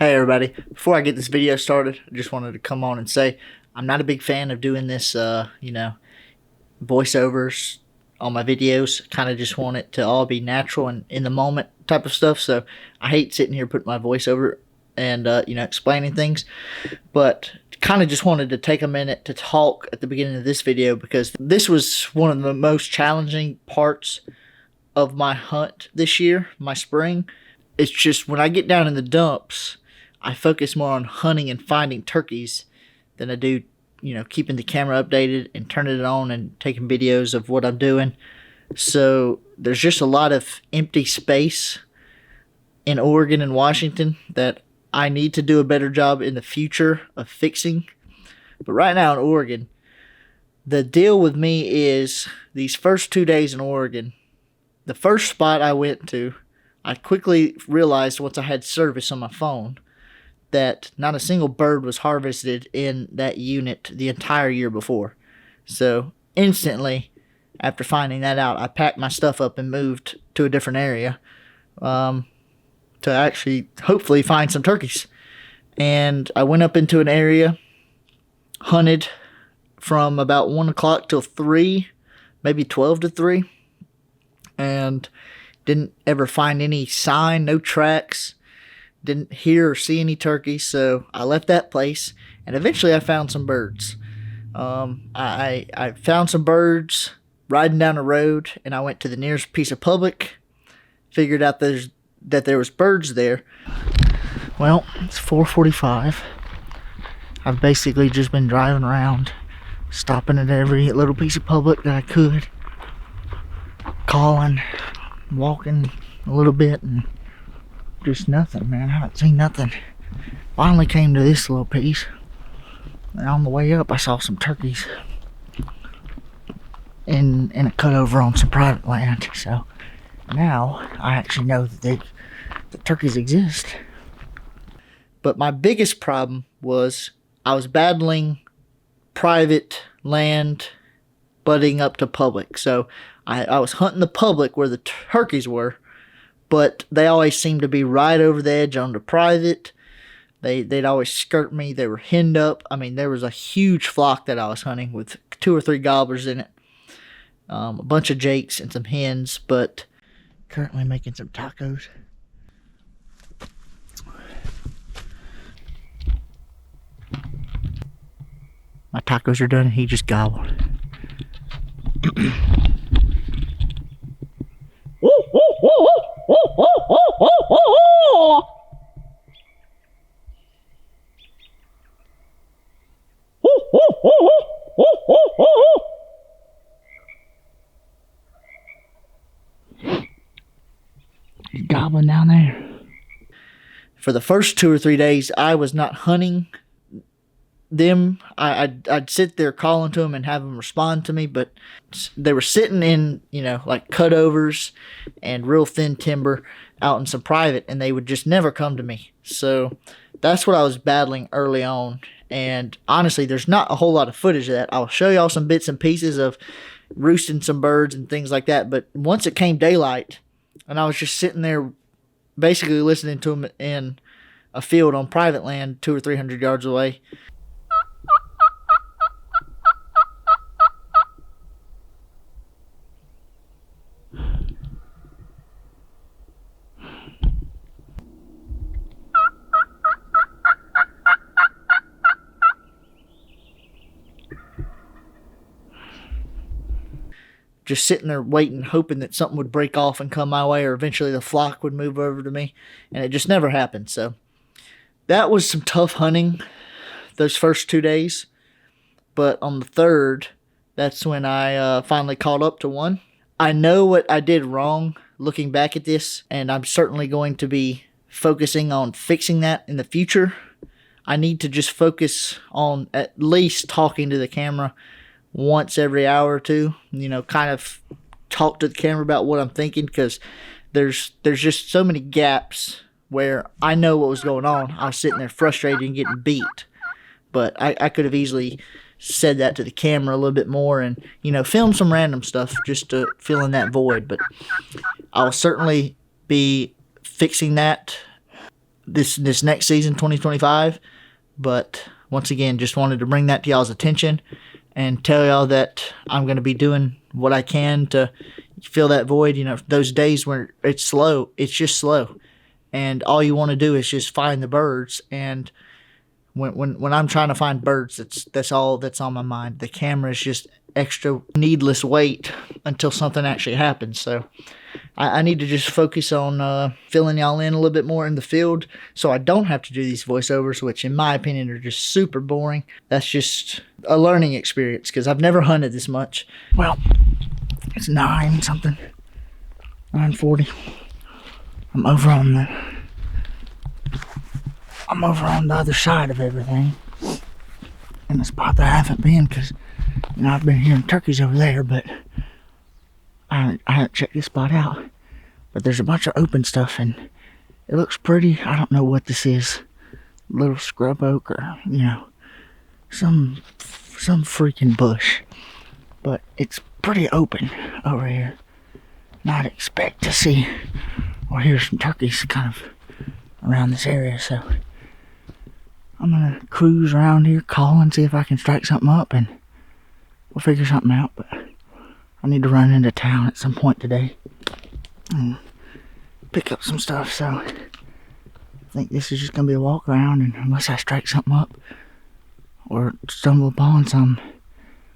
Hey everybody, before I get this video started, I just wanted to come on and say I'm not a big fan of doing this, voiceovers on my videos. Kind of just want it to all be natural and in the moment type of stuff. So I hate sitting here putting my voiceover and, explaining things. But kind of just wanted to take a minute to talk at the beginning of this video because this was one of the most challenging parts of my hunt this year, my spring. It's just when I get down in the dumps, I focus more on hunting and finding turkeys than I do, keeping the camera updated and turning it on and taking videos of what I'm doing. So there's just a lot of empty space in Oregon and Washington that I need to do a better job in the future of fixing. But right now in Oregon, the deal with me is these first 2 days in Oregon, the first spot I went to, I quickly realized once I had service on my phone that not a single bird was harvested in that unit the entire year before. So instantly, after finding that out, I packed my stuff up and moved to a different area to actually hopefully find some turkeys. And I went up into an area, hunted from about 1 o'clock till 3, maybe 12 to 3, and didn't ever find any sign, no tracks. Didn't hear or see any turkeys, so I left that place, and eventually I found some birds. I found some birds riding down the road, and I went to the nearest piece of public, figured out that there was birds there. Well, it's 4:45. I've basically just been driving around, stopping at every little piece of public that I could, calling, walking a little bit, and just nothing, man. I haven't seen nothing. Finally came to this little piece, and on the way up I saw some turkeys in a cutover on some private land. So now I actually know that the turkeys exist. But my biggest problem was I was battling private land butting up to public. So I was hunting the public where the turkeys were, but they always seemed to be right over the edge on the private. They'd always skirt me. They were henned up. I mean, there was a huge flock that I was hunting with 2 or 3 gobblers in it. A bunch of jakes and some hens, but currently making some tacos. My tacos are done and he just gobbled. He's gobbling down there. For the first 2 or 3 days, I was not hunting them. I'd sit there calling to them and have them respond to me, but they were sitting in, like cutovers and real thin timber out in some private, and they would just never come to me. So that's what I was battling early on. And honestly, there's not a whole lot of footage of that. I'll show y'all some bits and pieces of roosting some birds and things like that. But once it came daylight, and I was just sitting there basically listening to them in a field on private land 200 or 300 yards away, just sitting there waiting, hoping that something would break off and come my way, or eventually the flock would move over to me, and it just never happened. So that was some tough hunting those first 2 days, but on the third, that's when I finally caught up to one. I know what I did wrong looking back at this, and I'm certainly going to be focusing on fixing that in the future. I need to just focus on at least talking to the camera once every hour or two, kind of talk to the camera about what I'm thinking, because there's just so many gaps where I know what was going on. I was sitting there frustrated and getting beat, but I could have easily said that to the camera a little bit more and, film some random stuff just to fill in that void. But I'll certainly be fixing that this next season, 2025. But once again, just wanted to bring that to y'all's attention and tell y'all that I'm going to be doing what I can to fill that void. You know, those days where it's slow, it's just slow. And all you want to do is just find the birds. And when I'm trying to find birds, that's all that's on my mind. The camera is just extra needless weight until something actually happens. So I need to just focus on filling y'all in a little bit more in the field so I don't have to do these voiceovers, which in my opinion are just super boring. That's just a learning experience because I've never hunted this much. Well, it's 9 something, 9:40. I'm over on the other side of everything in the spot that I haven't been because, you know, I've been hearing turkeys over there, but I haven't checked this spot out. But there's a bunch of open stuff and it looks pretty. I don't know what this is. Little scrub oak or, you know, some freaking bush. But it's pretty open over here. And I'd expect to see or hear some turkeys kind of around this area, so I'm gonna cruise around here, call and see if I can strike something up, and we'll figure something out. But I need to run into town at some point today and pick up some stuff, so I think this is just gonna be a walk around, and unless I strike something up or stumble upon some,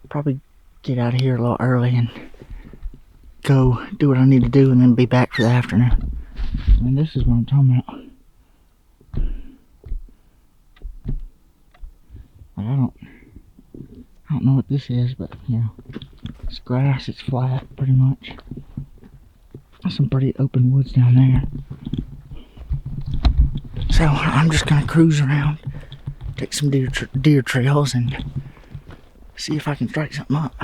probably get out of here a little early and go do what I need to do and then be back for the afternoon. I mean, this is what I'm talking about. Like, I don't know what this is, but you know, it's grass, it's flat pretty much. There's some pretty open woods down there. So I'm just gonna cruise around, take some deer trails and see if I can strike something up.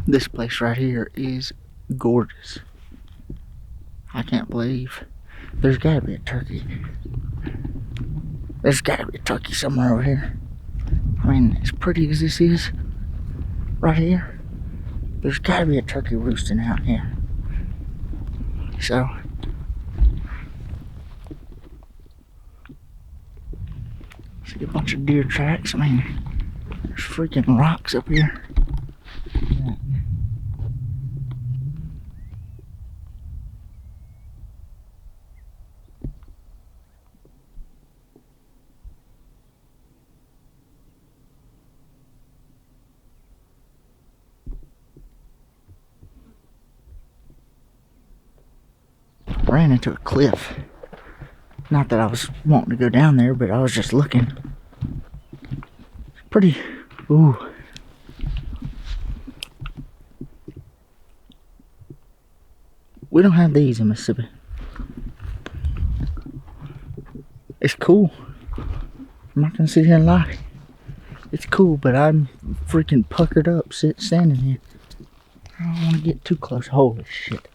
This place right here is gorgeous. I can't believe there's gotta be a turkey. There's gotta be a turkey somewhere over here. I mean, as pretty as this is right here, there's gotta be a turkey roosting out here. So see a bunch of deer tracks. I mean, there's freaking rocks up here. Yeah. Ran into a cliff. Not that I was wanting to go down there, but I was just looking. Pretty, ooh. We don't have these in Mississippi. It's cool. I'm not gonna sit here and lie. It's cool, but I'm freaking puckered up standing here. I don't want to get too close. Holy shit.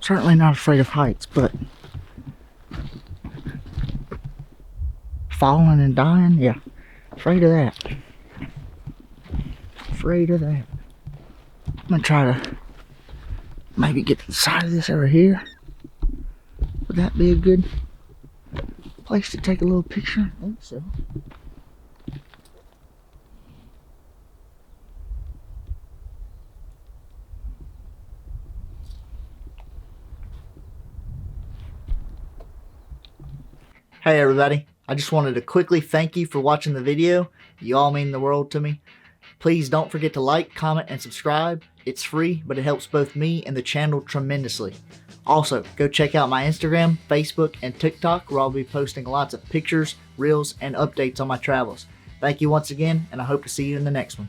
Certainly not afraid of heights, but falling and dying, yeah, afraid of that. Afraid of that. I'm gonna try to maybe get to the side of this over here. Would that be a good place to take a little picture? I think so. Hey everybody, I just wanted to quickly thank you for watching the video. You all mean the world to me. Please don't forget to like, comment, and subscribe. It's free, but it helps both me and the channel tremendously. Also, go check out my Instagram, Facebook, and TikTok, where I'll be posting lots of pictures, reels, and updates on my travels. Thank you once again, and I hope to see you in the next one.